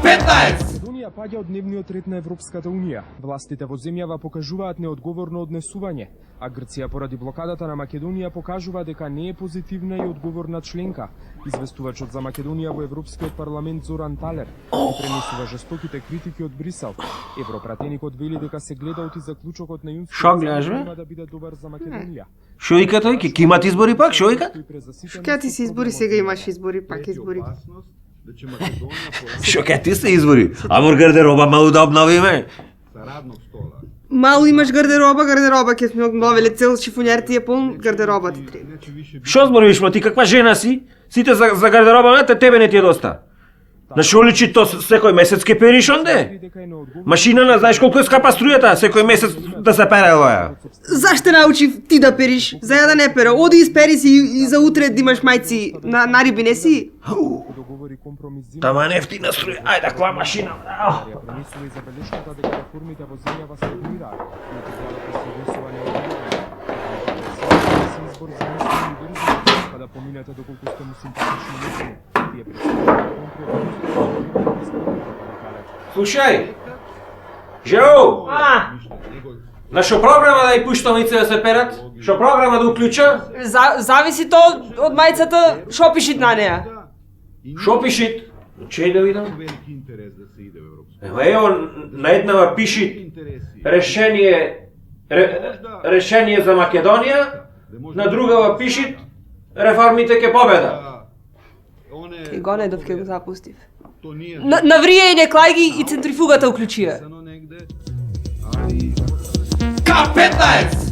K15! Македонија паѓа од дневниот ред на Европската унија. Властите во земјава покажуваат неодговорно однесување, а Грција поради блокадата на Македонија покажува дека не е позитивна и одговорна членка. Известувачот за Македонија во Европскиот парламент Зоран Талер пренесува жестоките критики од Брисел. Европратеникот вели дека се гледаот и заклучокот на јунскиот Шо гледаш, бе? нема да биде добар за Македонија. Шо вика тој? Ке имат избори пак, шо вика? Ке ти се избори, сега имаш избори, пак избори. Шо ке ти се избори? Амор гардероба малу да обновиме. Малу имаш гардероба, ќе сме обновеле цел шифонјер ти е полн гардероба ти треба. Шо збориш, ма ти каква жена си? Сите за гардероба на тебе не ти е доста. На шо личи то секој месец ке периш онде? Машина, знаеш колку е скапа струјата, секој месец да се пере лоја. Зашто научи ти да периш? За ја да не пере. Оди испери си и за утре да имаш мајци на риби, не си? Тама нефтина струја, ајде ква машина. Пренесува и забелешката дека реформите во земјава стагнираат. Избор за местни универзитети, па да поминете доколку сте му симпатични местни. Тие представуваат Слушај, Жео! На шо програма да ја пуштам лице да се перат? Шо програма да уклуча? Зависи то од мајцата, шо пишит на неа. Шо пишит? Чеј да видам? Ево, на еднава пишит решение за Македонија, на другава пишит реформите ке победа. Ке го Недов ке го запустив. На вриење клајги и центрифугата уклучија. K15!